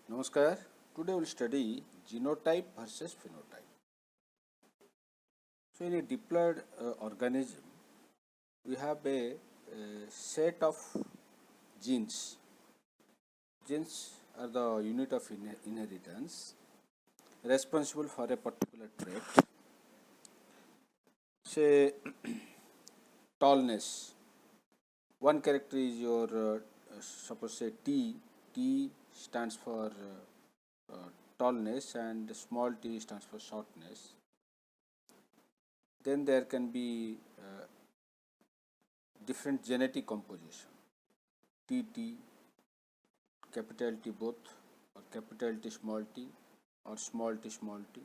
Namaskar. Today we will study genotype versus phenotype. So, in a diploid organism, we have a set of genes. Genes are the unit of inheritance responsible for a particular trait. Say, tallness. One character is your, suppose say T. T stands for tallness and small t stands for shortness. Then there can be different genetic composition, TT, capital T both, or capital T small t, or small t small t.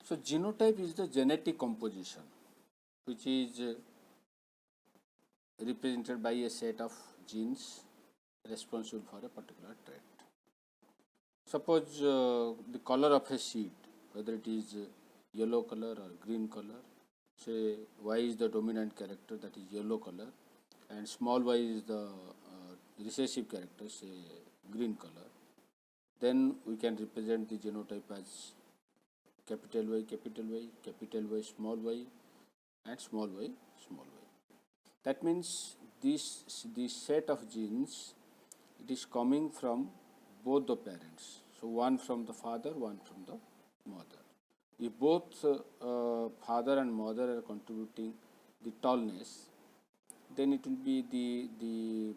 So genotype is the genetic composition which is represented by a set of genes responsible for a particular trait. Suppose the color of a seed, whether it is yellow color or green color, say Y is the dominant character, that is yellow color, and small y is the recessive character, say green color, then we can represent the genotype as capital Y, capital Y, capital Y, small y, and small y, small y. That means this set of genes, it is coming from both the parents. So one from the father, one from the mother. If both father and mother are contributing the tallness, then it will be the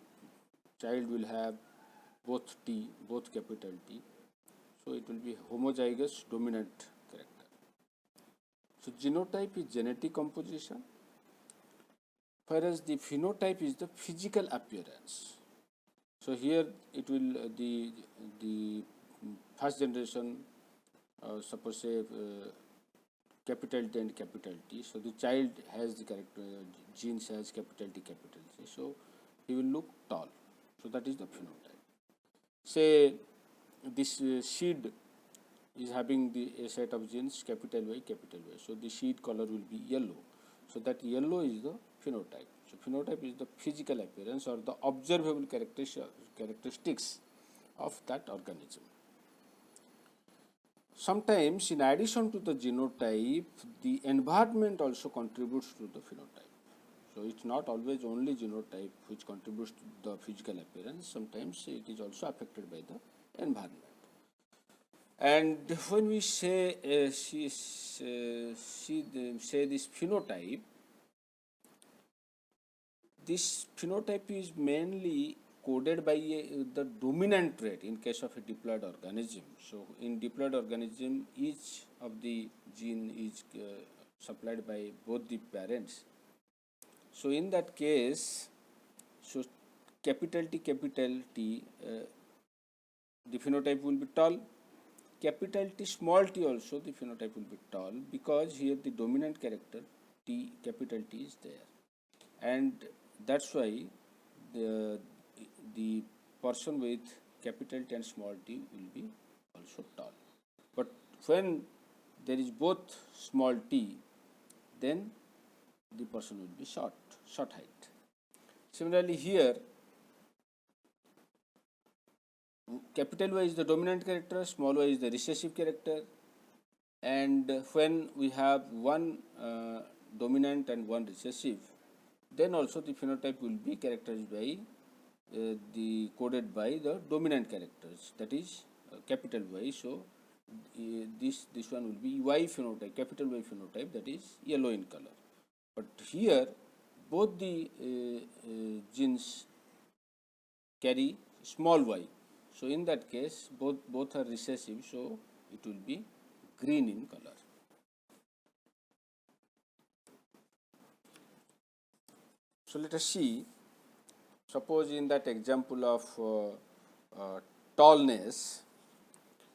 child will have both T, both capital T. So it will be homozygous dominant character. So genotype is genetic composition, whereas the phenotype is the physical appearance. So here it will the first generation, suppose say capital T and capital T. So the child has the character genes has capital T, capital T. So he will look tall. So that is the phenotype. Say this seed is having a set of genes capital Y, capital Y. So the seed color will be yellow. So that yellow is the phenotype. So phenotype is the physical appearance or the observable characteristics of that organism. Sometimes, in addition to the genotype, the environment also contributes to the phenotype. So it's not always only genotype which contributes to the physical appearance. Sometimes it is also affected by the environment. And when we say say this phenotype is mainly coded by the dominant trait in case of a diploid organism. So in diploid organism, each of the gene is supplied by both the parents. So in that case, so capital T, the phenotype will be tall. Capital T, small t also the phenotype will be tall, because here the dominant character T, capital T is there, and that's why the person with capital T and small t will be also tall. But when there is both small t, then the person will be short height. Similarly here, capital Y is the dominant character, small y is the recessive character, and when we have one dominant and one recessive, then also the phenotype will be characterized by the coded by the dominant characters, that is capital Y. So this one will be Y phenotype, capital Y phenotype, that is yellow in color. But here both the genes carry small y. So in that case, both are recessive, so it will be green in color. So let us see, suppose in that example of tallness,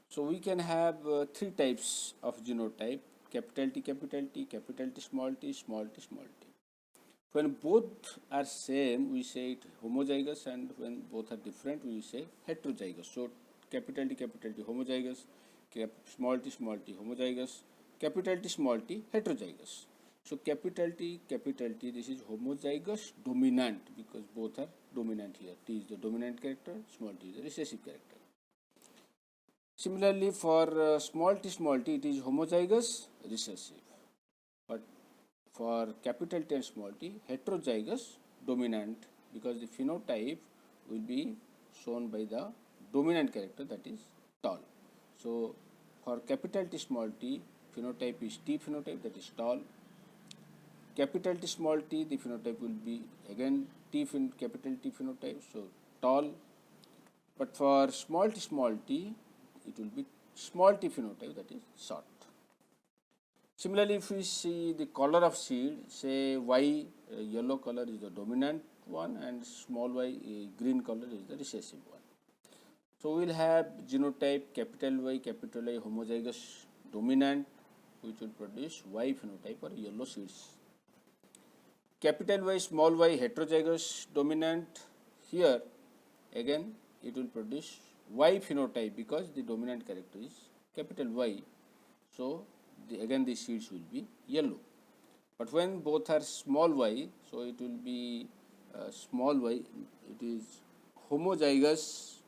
so we can have three types of genotype: capital T, capital T, capital T, small t, small t, small t. When both are same, we say it homozygous, and when both are different, we say heterozygous. So capital T, homozygous, small t, homozygous, capital T, small t, heterozygous. So capital T, this is homozygous dominant because both are dominant here. T is the dominant character, small t is the recessive character. Similarly, for small t, it is homozygous recessive. But for capital T and small t, heterozygous dominant because the phenotype will be shown by the dominant character, that is tall. So for capital T small t, phenotype is T phenotype, that is tall. Capital T small t, the phenotype will be again capital T phenotype, so tall. But for small t, it will be small t phenotype, that is short. Similarly, if we see the color of seed, say Y, yellow color is the dominant one and small y, green color is the recessive one. So we will have genotype capital Y, homozygous dominant, which will produce Y phenotype or yellow seeds. Capital Y, small y, heterozygous dominant, here again it will produce Y phenotype because the dominant character is capital Y. So again the seeds will be yellow. But when both are small y, so it will be small y, it is homozygous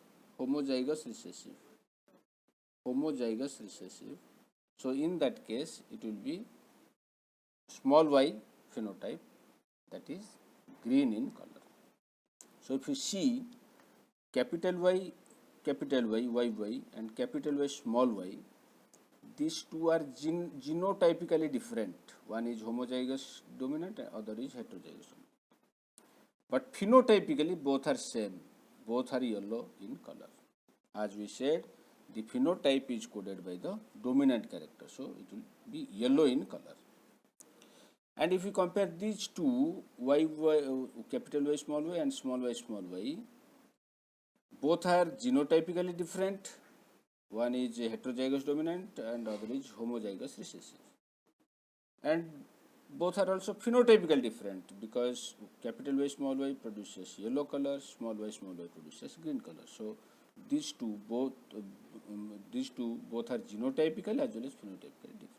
recessive. So in that case, it will be small y phenotype, that is green in color. So if you see capital Y, YY and capital Y, small y, these two are genotypically different. One is homozygous dominant and other is heterozygous dominant. But phenotypically both are same, both are yellow in color. As we said, the phenotype is coded by the dominant character, so it will be yellow in color. And if we compare these two, capital Y small y and small y, both are genotypically different. One is heterozygous dominant and other is homozygous recessive. And both are also phenotypically different because capital Y small y produces yellow color, small y produces green color. So these two both are genotypical as well as phenotypically different.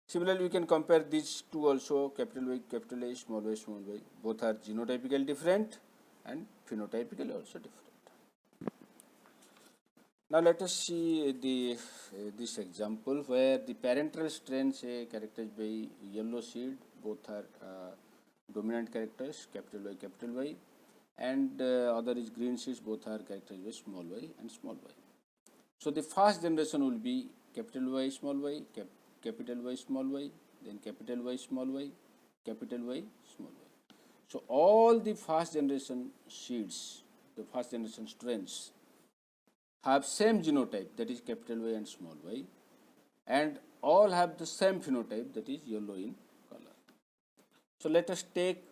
Similarly, we can compare these two also, capital Y, small y, both are genotypically different and phenotypically also different. Now let us see this example where the parental strain, say, characterized by yellow seed, both are dominant characters, capital Y, and other is green seeds, both are characterized by small y and small y. So the first generation will be capital Y small y, capital Y small y, then capital Y small y, capital Y small y. So all the first generation seeds, the first generation strains, have same genotype, that is capital Y and small y, and all have the same phenotype, that is yellow in color. So let us take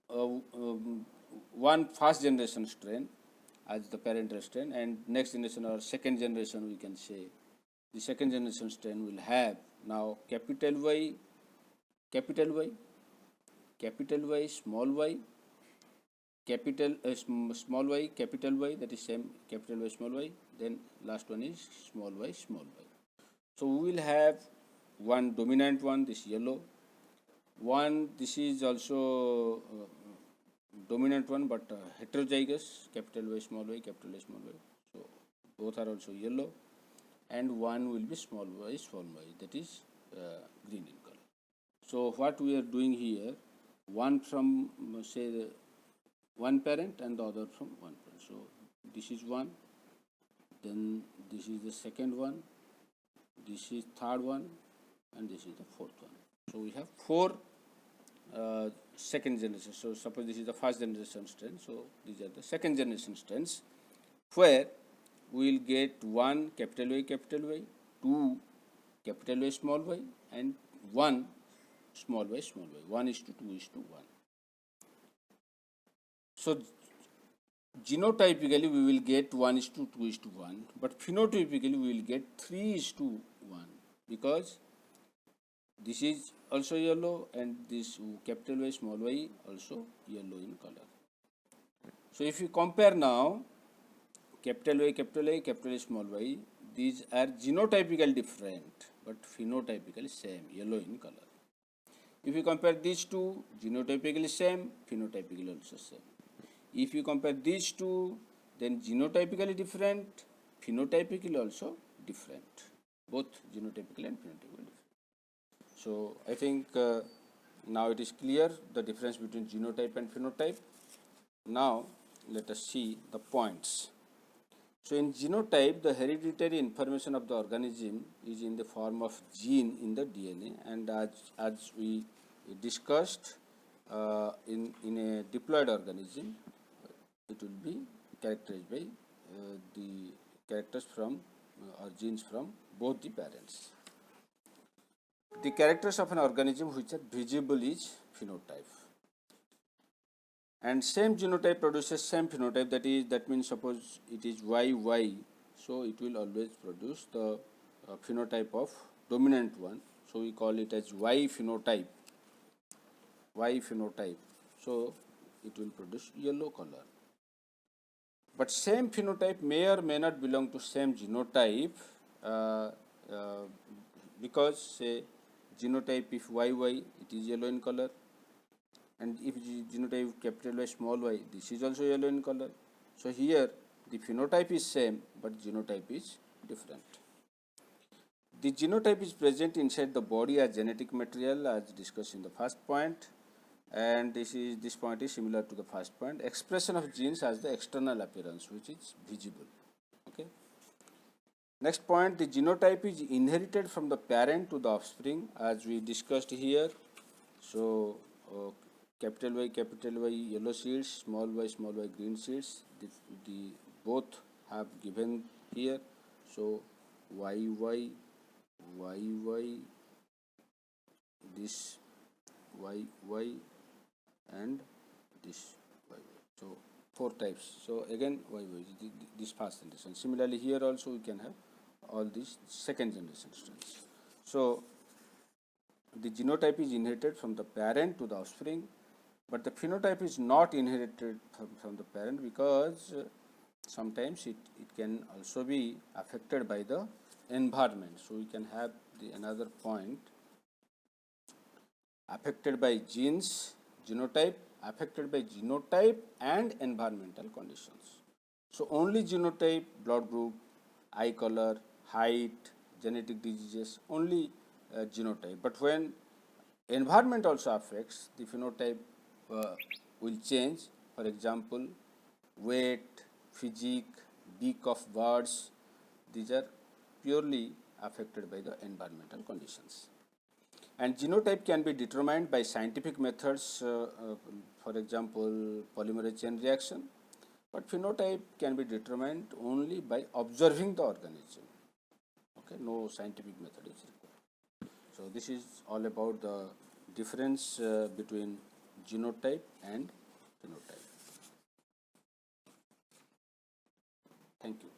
one first generation strain as the parental strain, and next generation or second generation, we can say the second generation strain will have now capital Y, small y, small y, capital Y, that is same capital Y, small y, then last one is small y. So we will have one dominant one, this yellow, one this is also dominant one but heterozygous, capital Y, small y, so both are also yellow, and one will be small y, that is green in color. So what we are doing here, one from say one parent and the other from one parent. So this is one, then this is the second one, this is third one, and this is the fourth one. So we have four second generation. So suppose this is the first generation strain, so these are the second generation strains where we will get one capital Y, two capital Y small y, and one small y. 1:2:1. So genotypically we will get 1:2:1, but phenotypically we will get 3:1 because this is also yellow and this capital Y, small y also yellow in color. So if you compare now capital Y, small y, these are genotypically different but phenotypically same, yellow in color. If you compare these two, genotypically same, phenotypically also same. If you compare these two, then genotypically different, phenotypically also different. Both genotypically and phenotypically different. So I think now it is clear the difference between genotype and phenotype. Now let us see the points. So in genotype, the hereditary information of the organism is in the form of gene in the DNA, and as we discussed in a diploid organism, it will be characterized by the characters from or genes from both the parents. The characters of an organism which are visible is phenotype. And same genotype produces same phenotype, that means suppose it is YY, so it will always produce the phenotype of dominant one, so we call it as Y phenotype, so it will produce yellow color. But same phenotype may or may not belong to same genotype because say genotype if YY, it is yellow in color, and if genotype capital Y small y, this is also yellow in color. So here the phenotype is same but genotype is different. The genotype is present inside the body as genetic material as discussed in the first point, and this point is similar to the first point. Expression of genes as the external appearance which is visible. Okay. Next point, the genotype is inherited from the parent to the offspring as we discussed here. So capital Y yellow seeds, small y green seeds, the both have given here. So YY, this YY and this YY. So 4 types. So again YY, this first generation. Similarly here also we can have all these second generation strands. So the genotype is inherited from the parent to the offspring, but the phenotype is not inherited from the parent because sometimes it can also be affected by the environment. So we can have another point, affected by genes, genotype, affected by genotype and environmental conditions. So only genotype, blood group, eye color, height, genetic diseases, only genotype. But when environment also affects, the phenotype will change. For example, weight, physique, beak of birds, these are purely affected by the environmental conditions. And genotype can be determined by scientific methods, for example, polymerase chain reaction, but phenotype can be determined only by observing the organism. Okay, no scientific method is required. So this is all about the difference between genotype and phenotype. Thank you.